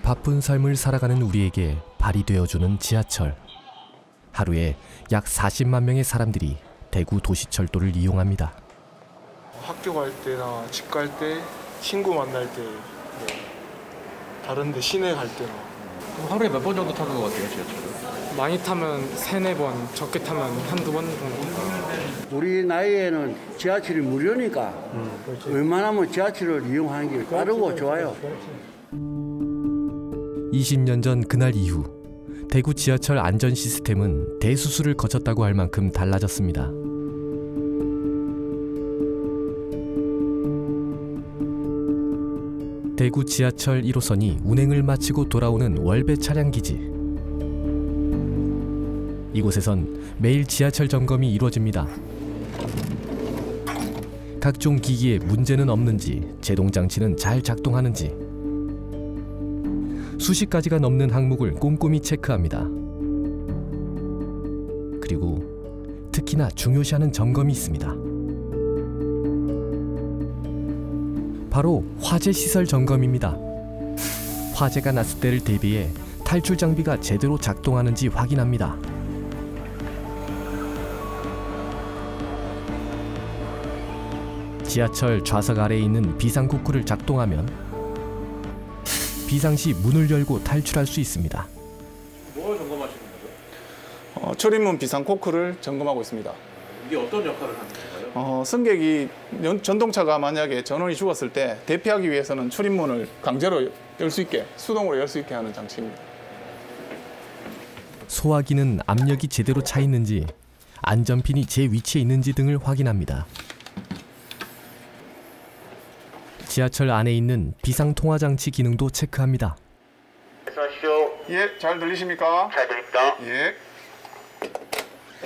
바쁜 삶을 살아가는 우리에게 발이 되어주는 지하철. 하루에 약 40만 명의 사람들이 대구 도시철도를 이용합니다. 학교 갈 때나 집 갈 때, 친구 만날 때, 다른 데 시내 갈 때나. 하루에 몇 번 정도 타는 것 같아요, 지하철을? 많이 타면 3-4번, 적게 타면 1-2번 정도 타요. 우리 나이에는 지하철이 무료니까 웬만하면 지하철을 이용하는 게 빠르고 좋아요. 20년 전 그날 이후 대구 지하철 안전 시스템은 대수술을 거쳤다고 할 만큼 달라졌습니다. 대구 지하철 1호선이 운행을 마치고 돌아오는 월배 차량 기지. 이곳에선 매일 지하철 점검이 이루어집니다. 각종 기기에 문제는 없는지, 제동 장치는 잘 작동하는지 수십 가지가 넘는 항목을 꼼꼼히 체크합니다. 그리고 특히나 중요시하는 점검이 있습니다. 바로 화재 시설 점검입니다. 화재가 났을 때를 대비해 탈출 장비가 제대로 작동하는지 확인합니다. 지하철 좌석 아래에 있는 비상 코크를 작동하면 비상시 문을 열고 탈출할 수 있습니다. 뭘 점검하시는 거죠? 출입문 비상 코크를 점검하고 있습니다. 이게 어떤 역할을 하는 건가요? 승객이 전동차가 만약에 전원이 죽었을 때 대피하기 위해서는 출입문을 강제로 열 수 있게, 수동으로 열 수 있게 하는 장치입니다. 소화기는 압력이 제대로 차 있는지, 안전핀이 제 위치에 있는지 등을 확인합니다. 지하철 안에 있는 비상통화장치 기능도 체크합니다. 말씀하시죠. 예, 잘 들리십니까? 잘 들립니다. 예.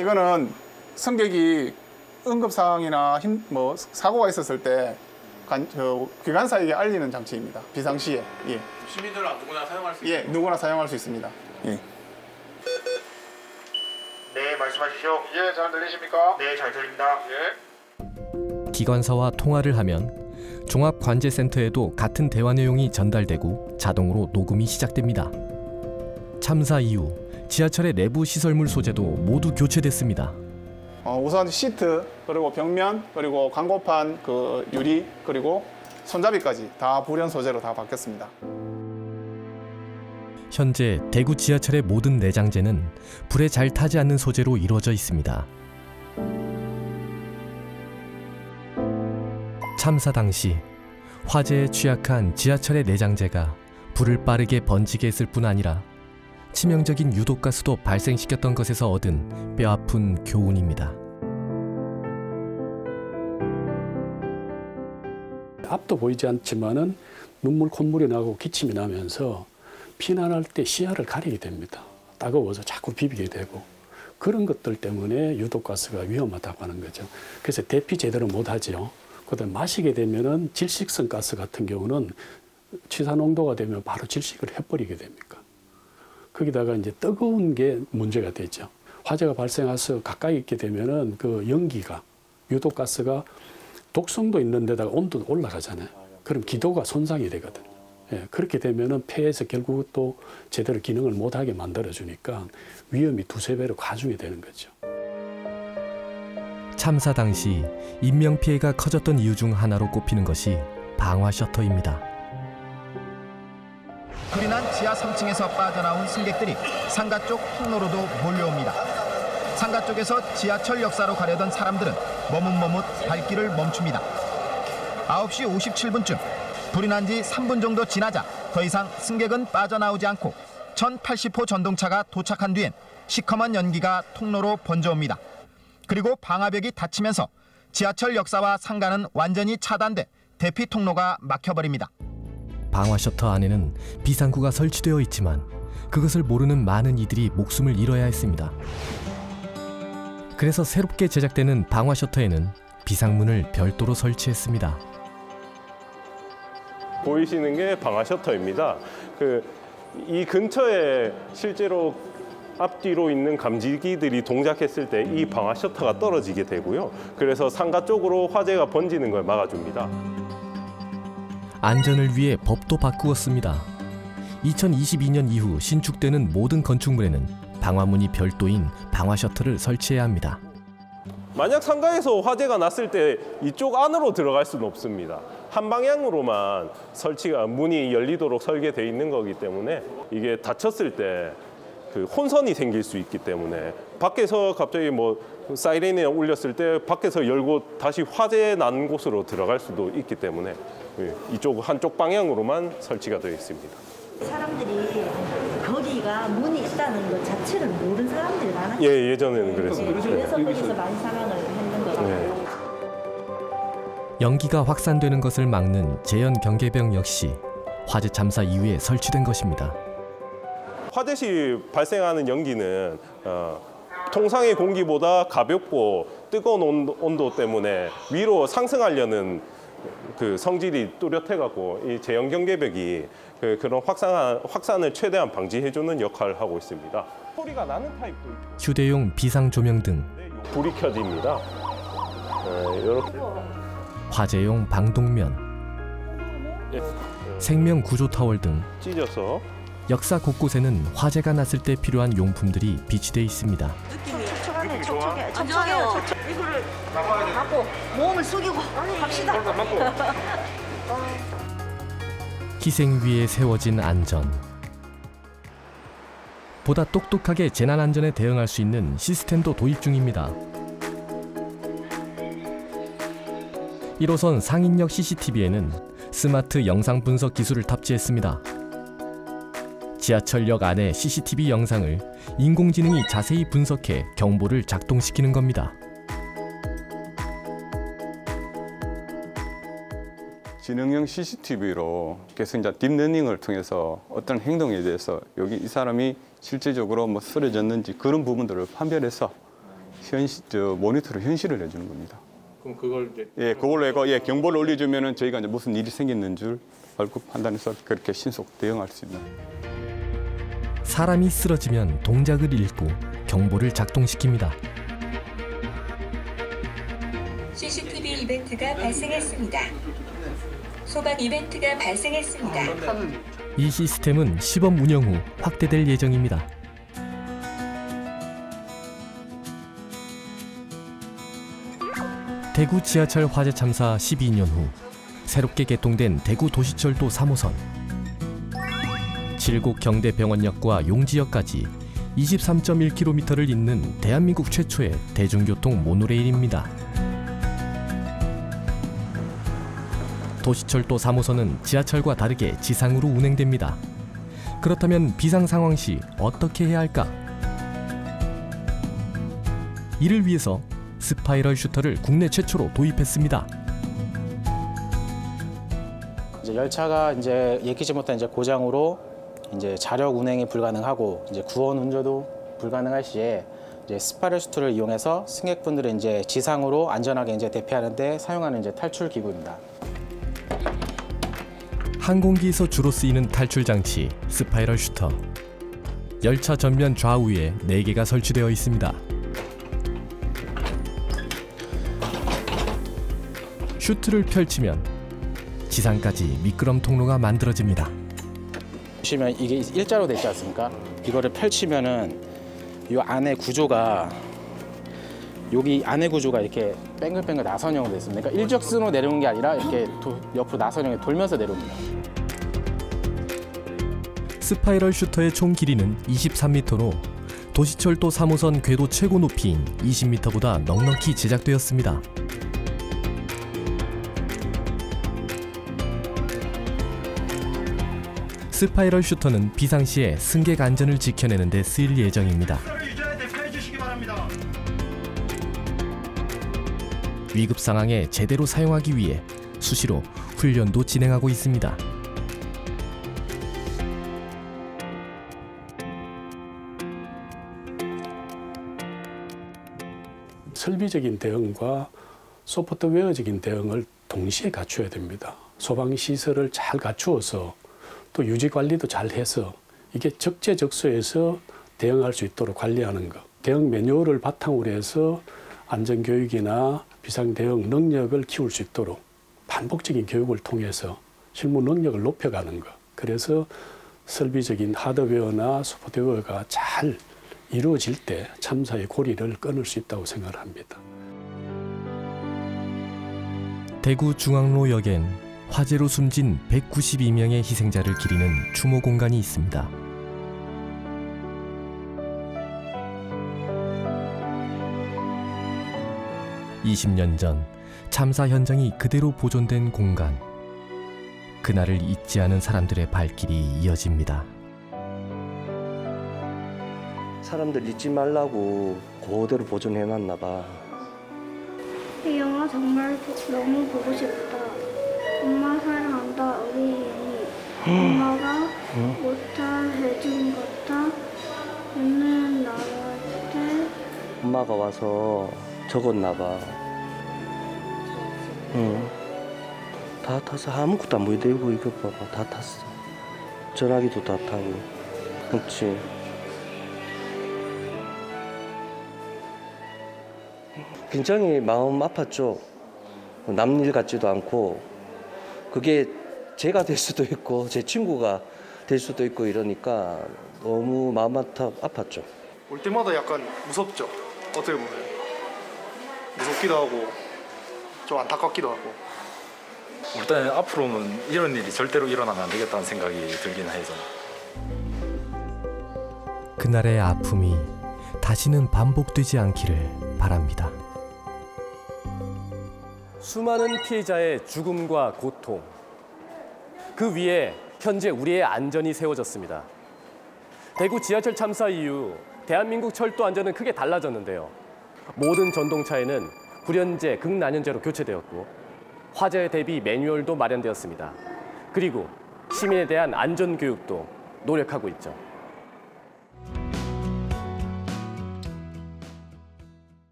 이거는 승객이 응급상황이나 사고가 있었을 때 기관사에게 알리는 장치입니다. 비상시에. 예. 시민들은 누구나 사용할 수 예, 누구나 사용할 수 있습니다. 예. 네, 말씀하시죠. 예, 잘 들리십니까? 네, 잘 들립니다. 예. 기관사와 통화를 하면 종합관제센터에도 같은 대화 내용이 전달되고 자동으로 녹음이 시작됩니다. 참사 이후 지하철의 내부 시설물 소재도 모두 교체됐습니다. 우선 시트, 그리고 벽면, 그리고 광고판, 유리, 그리고 손잡이까지 다 불연 소재로 다 바뀌었습니다. 현재 대구 지하철의 모든 내장재는 불에 잘 타지 않는 소재로 이루어져 있습니다. 참사 당시 화재에 취약한 지하철의 내장재가 불을 빠르게 번지게 했을 뿐 아니라 치명적인 유독가스도 발생시켰던 것에서 얻은 뼈아픈 교훈입니다. 앞도 보이지 않지만은 눈물, 콧물이 나고 기침이 나면서 피난할 때 시야를 가리게 됩니다. 따가워서 자꾸 비비게 되고 그런 것들 때문에 유독가스가 위험하다고 하는 거죠. 그래서 대피 제대로 못하죠. 그다음 마시게 되면은 질식성 가스 같은 경우는 취사 농도가 되면 바로 질식을 해버리게 됩니까? 거기다가 이제 뜨거운 게 문제가 되죠. 화재가 발생해서 가까이 있게 되면은 그 연기가 유독가스가 독성도 있는 데다가 온도도 올라가잖아요. 그럼 기도가 손상이 되거든요. 예, 그렇게 되면은 폐에서 결국 또 제대로 기능을 못하게 만들어주니까 위험이 2-3배로 가중이 되는 거죠. 참사 당시 인명피해가 커졌던 이유 중 하나로 꼽히는 것이 방화 셔터입니다. 불이 난 지하 3층에서 빠져나온 승객들이 상가 쪽 통로로도 몰려옵니다. 상가 쪽에서 지하철 역사로 가려던 사람들은 머뭇머뭇 발길을 멈춥니다. 9시 57분쯤 불이 난 지 3분 정도 지나자 더 이상 승객은 빠져나오지 않고 1080호 전동차가 도착한 뒤엔 시커먼 연기가 통로로 번져옵니다. 그리고 방화벽이 닫히면서 지하철 역사와 상가는 완전히 차단돼 대피 통로가 막혀버립니다. 방화 셔터 안에는 비상구가 설치되어 있지만 그것을 모르는 많은 이들이 목숨을 잃어야 했습니다. 그래서 새롭게 제작되는 방화 셔터에는 비상문을 별도로 설치했습니다. 보이시는 게 방화 셔터입니다. 이 근처에 실제로 앞뒤로 있는 감지기들이 동작했을 때 이 방화 셔터가 떨어지게 되고요. 그래서 상가 쪽으로 화재가 번지는 걸 막아줍니다. 안전을 위해 법도 바꾸었습니다. 2022년 이후 신축되는 모든 건축물에는 방화문이 별도인 방화 셔터를 설치해야 합니다. 만약 상가에서 화재가 났을 때 이쪽 안으로 들어갈 수는 없습니다. 한 방향으로만 문이 열리도록 설계되어 있는 거기 때문에 이게 닫혔을 때 그 혼선이 생길 수 있기 때문에 밖에서 갑자기 뭐 사이렌이 울렸을 때 밖에서 열고 다시 화재 난 곳으로 들어갈 수도 있기 때문에 이쪽 한쪽 방향으로만 설치가 되어 있습니다. 사람들이 거기가 문이 있다는 것 자체를 모르는 사람들이 많았어요. 예, 예전에는 그랬습니다. 그래서 거기서 많이 사망을 했는 것 같아요. 연기가 확산되는 것을 막는 제연 경계병 역시 화재 참사 이후에 설치된 것입니다. 화재 시 발생하는 연기는 통상의 공기보다 가볍고 뜨거운 온도 때문에 위로 상승하려는 그 성질이 뚜렷해갖고 이 제연 경계벽이 그런 확산을 최대한 방지해주는 역할을 하고 있습니다. 소리가 나는 타입도 있고. 휴대용 비상 조명 등 불이 켜집니다. 이렇게 화재용 방독면, 생명 구조 타월 등 찢어서 역사 곳곳에는 화재가 났을 때 필요한 용품들이 비치돼 있습니다. 느낌이 촉촉해요. 이거를 갖고 몸을 숙이고 갑시다. 희생 위에 세워진 안전. 보다 똑똑하게 재난 안전에 대응할 수 있는 시스템도 도입 중입니다. 1호선 상인역 CCTV에는 스마트 영상 분석 기술을 탑재했습니다. 지하철역 안의 CCTV 영상을 인공지능이 자세히 분석해 경보를 작동시키는 겁니다. 지능형 CCTV로 계속 이제 딥러닝을 통해서 어떤 행동에 대해서 여기 이 사람이 실제적으로 뭐 쓰러졌는지 그런 부분들을 판별해서 모니터로 현실을 해주는 겁니다. 그럼 그걸 이제 그걸로 경보를 올려주면은 저희가 이제 무슨 일이 생겼는 줄 알고 판단해서 그렇게 신속 대응할 수 있는. 사람이 쓰러지면 동작을 읽고 경보를 작동시킵니다. CCTV 이벤트가 발생했습니다. 소방 이벤트가 발생했습니다. 이 시스템은 시범 운영 후 확대될 예정입니다. 대구 지하철 화재 참사 12년 후 새롭게 개통된 대구 도시철도 3호선. 칠곡 경대병원역과 용지역까지 23.1km를 잇는 대한민국 최초의 대중교통 모노레일입니다. 도시철도 3호선은 지하철과 다르게 지상으로 운행됩니다. 그렇다면 비상 상황 시 어떻게 해야 할까? 이를 위해서 스파이럴 슈터를 국내 최초로 도입했습니다. 이제 열차가 이제 예기치 못한 고장으로 자력 운행이 불가능하고 구원 운전도 불가능할 시에 스파이럴 슈터를 이용해서 승객분들을 지상으로 안전하게 대피하는 데 사용하는 탈출 기구입니다. 항공기에서 주로 쓰이는 탈출 장치 스파이럴 슈터. 열차 전면 좌우에 4개가 설치되어 있습니다. 슈트를 펼치면 지상까지 미끄럼 통로가 만들어집니다. 보시면 이게 일자로 되지 않습니까? 이거를 펼치면은 이 안에 구조가 여기 안에 구조가 이렇게 뱅글뱅글 나선형으로 되어 있습니다. 그러니까 일직선으로 내려오는 게 아니라 이렇게 옆으로 나선형에 돌면서 내려옵니다. 스파이럴 슈터의 총 길이는 23m로 도시철도 3호선 궤도 최고 높이인 20m보다 넉넉히 제작되었습니다. 스파이럴 슈터는 비상시에 승객 안전을 지켜내는 데 쓰일 예정입니다. 위급 상황에 제대로 사용하기 위해 수시로 훈련도 진행하고 있습니다. 설비적인 대응과 소프트웨어적인 대응을 동시에 갖춰야 됩니다. 소방시설을 잘 갖추어서 또 유지관리도 잘 해서 이게 적재적소에서 대응할 수 있도록 관리하는 것. 대응 매뉴얼을 바탕으로 해서 안전교육이나 비상대응 능력을 키울 수 있도록 반복적인 교육을 통해서 실무 능력을 높여가는 것. 그래서 설비적인 하드웨어나 소프트웨어가 잘 이루어질 때 참사의 고리를 끊을 수 있다고 생각을 합니다. 대구 중앙로역엔 화재로 숨진 192명의 희생자를 기리는 추모 공간이 있습니다. (20년) 전 참사 현장이 그대로 보존된 공간. 그날을 잊지 않은 사람들의 발길이 이어집니다. 사람들 잊지 말라고 그대로 보존해놨나 봐. 이 영화 정말 너무 보고 싶다. 엄마 사랑한다. 우리 엄마가 못해준 거다. 오늘 나한테 엄마가 와서 적었나 봐. 다 탔어. 아무것도 안 보이고 이거 봐봐. 다 탔어. 전화기도 다 타고. 그렇지. 굉장히 마음 아팠죠. 남일 같지도 않고 그게 제가 될 수도 있고 제 친구가 될 수도 있고 이러니까 너무 마음 아팠죠. 올 때마다 약간 무섭죠. 어떻게 보면 무섭기도 하고 좀 안타깝기도 하고. 일단 앞으로는 이런 일이 절대로 일어나면 안 되겠다는 생각이 들긴 해서. 그날의 아픔이 다시는 반복되지 않기를 바랍니다. 수많은 피해자의 죽음과 고통, 그 위에 현재 우리의 안전이 세워졌습니다. 대구 지하철 참사 이후 대한민국 철도 안전은 크게 달라졌는데요. 모든 전동차에는 불연제, 극난연제로 교체되었고 화재 대비 매뉴얼도 마련되었습니다. 그리고 시민에 대한 안전 교육도 노력하고 있죠.